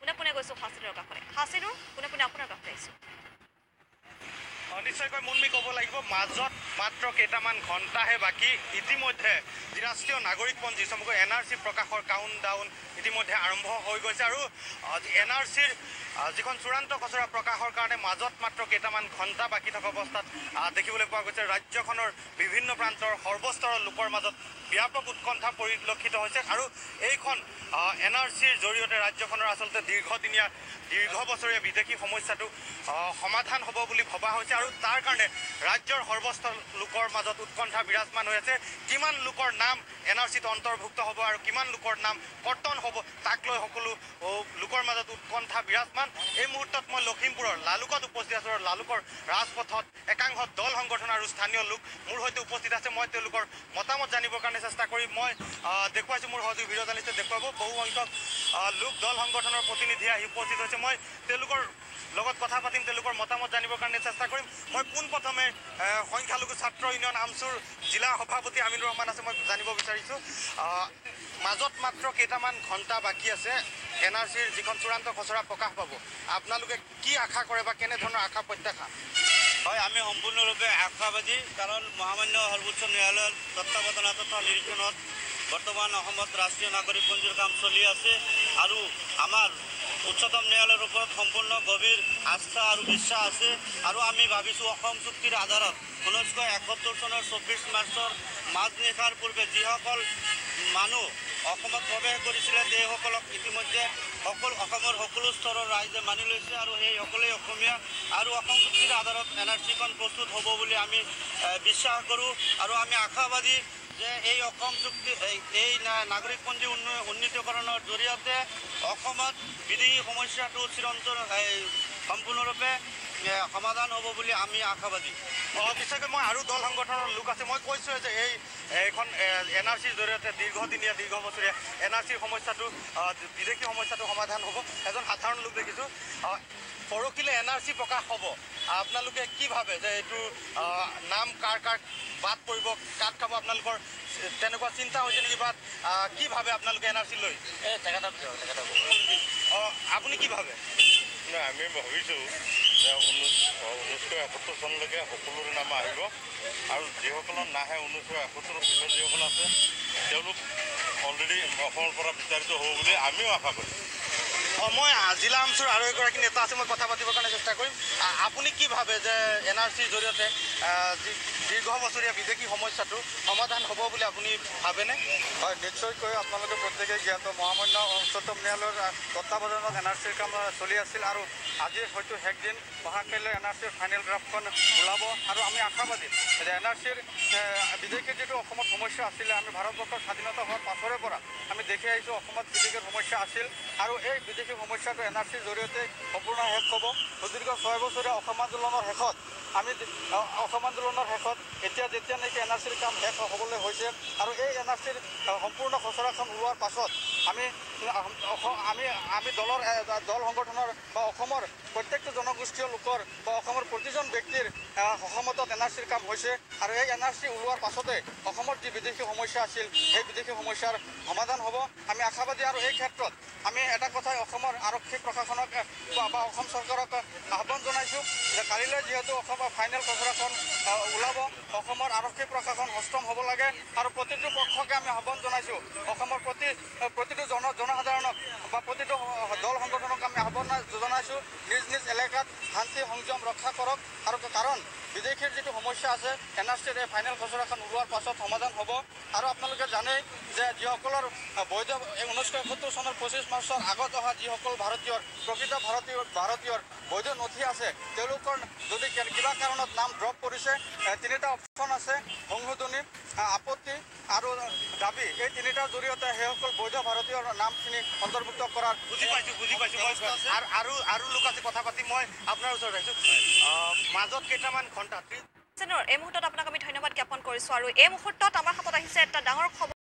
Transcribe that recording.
পোনে পোনে গৈছোঁ হাছিনৰ কাষলৈ। হাছিনৰ পোনে পোনে আপোনাৰ কাষলৈ আহিছোঁ। নিশ্চয়কৈ মুন্মি ক'ব লাগিব, মাজত মাত্ৰ কেইটামান ঘণ্টাহে বাকী। ইতিমধ্যে যি ৰাষ্ট্ৰীয় নাগৰিকপঞ্জী চমুকৈ NRC প্ৰকাশৰ কাউণ্ট ডাউন ইতিমধ্যে আৰম্ভ হৈ গৈছে আৰু NRCৰ যিখন চূড়ান্ত খচৰা প্ৰকাশৰ কাৰণে মাজত মাত্ৰ কেইটামান ঘণ্টা বাকী থকা অৱস্থাত দেখিবলৈ পোৱা গৈছে। ৰাজ্যখনৰ বিভিন্ন প্ৰান্তৰ সৰ্বস্তৰৰ লোকৰ মাজত ব্যাপক উৎকণ্ঠা পৰিলক্ষিত হৈছে আৰু এইখন NRCৰ জৰিয়তে ৰাজ্যখনৰ আচলতে দীৰ্ঘ বছৰীয়া বিদেশী সমস্যাটো সমাধান হ'ব বুলি ভবা হৈছে আৰু তাৰ কাৰণে ৰাজ্যৰ সৰ্বস্তৰ লোকৰ মাজত উৎকণ্ঠা বিৰাজমান হৈ আছে। কিমান লোকৰ নাম NRCত অন্তৰ্ভুক্ত হ'ব আৰু কিমান লোকৰ নাম কৰ্তন হ'ব তাক লৈ সকলো লোকৰ মাজত উৎকণ্ঠা বিৰাজমান। এই মুহূৰ্তত মই লখিমপুৰৰ লালুকত উপস্থিত আছোঁ আৰু লালুকৰ ৰাজপথত একাংশ দল সংগঠন আৰু স্থানীয় লোক মোৰ সৈতে উপস্থিত আছে। মই তেওঁলোকৰ মতামত জানিবৰ কাৰণে চেষ্টা কৰিম। মই দেখুৱাইছোঁ, মোৰ সহযোগী ভিডিঅ' জাৰ্নেলিষ্টে দেখুৱাব, বহু সংখ্যক লোক দল সংগঠনৰ প্ৰতিনিধি আহি উপস্থিত হৈছে। মই তেওঁলোকৰ লগত কথা পাতিম, তেওঁলোকৰ মতামত জানিবৰ কাৰণে চেষ্টা কৰিম। মই পোনপ্ৰথমে সংখ্যালঘু ছাত্ৰ ইউনিয়ন আমচুৰ জিলা সভাপতি আমিনুৰ ৰহমান আছে, মই জানিব বিচাৰিছোঁ মাজত মাত্ৰ কেইটামান ঘণ্টা বাকী আছে NRCৰ যিখন চূড়ান্ত খচৰা প্ৰকাশ পাব, আপোনালোকে কি আশা কৰে বা কেনেধৰণৰ আশা প্ৰত্যাশা? হয়, আমি সম্পূৰ্ণৰূপে আশাবাদী, কাৰণ মহামান্য সৰ্বোচ্চ ন্যায়ালয়ৰ তত্ত্বাৱধানত তথা নিৰীক্ষণত বৰ্তমান অসমত ৰাষ্ট্ৰীয় নাগৰিকপঞ্জীৰ কাম চলি আছে আৰু আমাৰ উচ্চতম ন্যায়ালয়ৰ ওপৰত সম্পূৰ্ণ গভীৰ আস্থা আৰু বিশ্বাস আছে আৰু আমি ভাবিছোঁ অসম চুক্তিৰ আধাৰত 1971 চনৰ 24 মাৰ্চৰ মাজনিশাৰ পূৰ্বে যিসকল মানুহ অসমত প্ৰৱেশ কৰিছিলে তেওঁসকলক ইতিমধ্যে অসমৰ সকলো স্তৰৰ ৰাইজে মানি লৈছে আৰু সেই সকলেই অসমীয়া আৰু অসম চুক্তিৰ আধাৰত NRCখন প্ৰস্তুত হ'ব বুলি আমি বিশ্বাস কৰোঁ আৰু আমি আশাবাদী যে এই অসম চুক্তি এই নাগৰিকপঞ্জী উন্নীতকৰণৰ জৰিয়তে অসমত বিদেশী সমস্যাটো চিৰন্তন সম্পূৰ্ণৰূপে সমাধান হ'ব বুলি আমি আশাবাদী। নিশ্চয়কৈ মই আৰু দল সংগঠনৰ লোক আছে, মই কৈছোঁ যে এইখন NRCৰ জৰিয়তে দীৰ্ঘ বছৰীয়া NRCৰ সমস্যাটো বিদেশী সমস্যাটো সমাধান হ'ব। এজন সাধাৰণ লোক দেখিছোঁ, পৰহিলৈ NRC প্ৰকাশ হ'ব, আপোনালোকে কি ভাবে যে এইটো নাম কাৰ বাদ পৰিব, কাট খাব, আপোনালোকৰ তেনেকুৱা চিন্তা হৈছে নেকি বা কি ভাবে আপোনালোকে NRC লৈ? আপুনি কি ভাবে? আমি ভাবিছোঁ যে 1971 চনলৈকে সকলোৰে নাম আহিব আৰু যিসকলৰ নাহে 1971 পিছত যিসকল আছে তেওঁলোক অলৰেডি অসমৰ পৰা বিতাড়িত হ'ব বুলি আমিও আশা কৰিম। মই জিলা আমচুৰ আৰু এগৰাকী নেতা আছে, মই কথা পাতিবৰ কাৰণে চেষ্টা কৰিম। আপুনি কি ভাবে যে NRCৰ জৰিয়তে দীৰ্ঘ বছৰীয়া বিদেশী সমস্যাটো সমাধান হ'ব বুলি আপুনি ভাবেনে? হয়, নিশ্চয়কৈ আপোনালোকে প্ৰত্যেকেই জ্ঞাত, মহামান্য উচ্চতম ন্যায়ালয়ৰ তত্ত্বাৱধানত NRCৰ কাম চলি আছিল আৰু আজি হয়তো শেষ দিন, অহাকাইলৈ NRCৰ ফাইনেল ড্ৰাফ্টখন ওলাব আৰু আমি আশাবাদী যে NRCৰ বিদেশী যিটো অসমত সমস্যা আছিলে, আমি ভাৰতবৰ্ষৰ স্বাধীনতা হোৱাৰ পাছৰে পৰা আমি দেখি আহিছোঁ অসমত বিদেশীৰ সমস্যা আছিল আৰু এই বিদেশী সমস্যাটো NRCৰ জৰিয়তে সম্পূৰ্ণ শেষ হ'ব। সুদীৰ্ঘ 6 বছৰীয়া অসম আন্দোলনৰ শেষত এতিয়া যেতিয়া নেকি NRCৰ কাম শেষ হ'বলৈ হৈছে আৰু এই NRCৰ সম্পূৰ্ণ খচৰাখন ওলোৱাৰ পাছত আমি দল সংগঠনৰ বা অসমৰ প্ৰত্যেকটো জনগোষ্ঠীয় লোকৰ বা অসমৰ প্ৰতিজন ব্যক্তিৰ সহমতত NRCৰ কাম হৈছে আৰু এই NRC ওলোৱাৰ পাছতে অসমৰ যি বিদেশী সমস্যা আছিল সেই বিদেশী সমস্যাৰ সমাধান হ'ব, আমি আশাবাদী। আৰু এই ক্ষেত্ৰত আমি এটা কথাই অসমৰ আৰক্ষী প্ৰশাসনক বা অসম চৰকাৰক আহ্বান জনাইছোঁ যে কালিলৈ যিহেতু অসমৰ ফাইনেল খচৰাখন ওলাব, অসমৰ আৰক্ষী প্ৰশাসন সষ্টম হ'ব লাগে আৰু প্ৰতিটো পক্ষকে আমি আহ্বান জনাইছোঁ, অসমৰ প্ৰতিটো জনসাধাৰণক বা প্ৰতিটো দল সংগঠনক আমি আহ্বান জনাইছোঁ নিজ নিজ এলেকাত শান্তি সংযম ৰক্ষা কৰক আৰু কাৰণ বিদেশীৰ যিটো সমস্যা আছে NRCৰ এই ফাইনেল খচৰাখন ওলোৱাৰ পাছত সমাধান হ'ব। আৰু আপোনালোকে জানেই যে যিসকলৰ বৈধ 1971 চনৰ 25 মাৰ্চৰ আগত অহা যিসকল প্ৰকৃত ভাৰতীয়ৰ বৈধ নথি আছে, তেওঁলোকৰ যদি কিবা কাৰণত নাম ড্ৰপ কৰিছে, 3টা অপশ্যন আছে, সংশোধনী, আপত্তি আৰু দাবী। এই 3টাৰ জৰিয়তে সেইসকল বৈধ ভাৰতীয়ৰ নামখিনি অন্তৰ্ভুক্ত কৰাৰ বুজি পাইছোঁ। আৰু লোক আছে, কথা পাতি মই আপোনাৰ ওচৰত আহিছোঁ। মাজত কেইটামান ঘণ্টা এই মুহূৰ্তত আপোনাক আমি ধন্যবাদ জ্ঞাপন কৰিছোঁ আৰু এই মুহূৰ্তত আমাৰ হাতত আহিছে এটা ডাঙৰ খবৰ।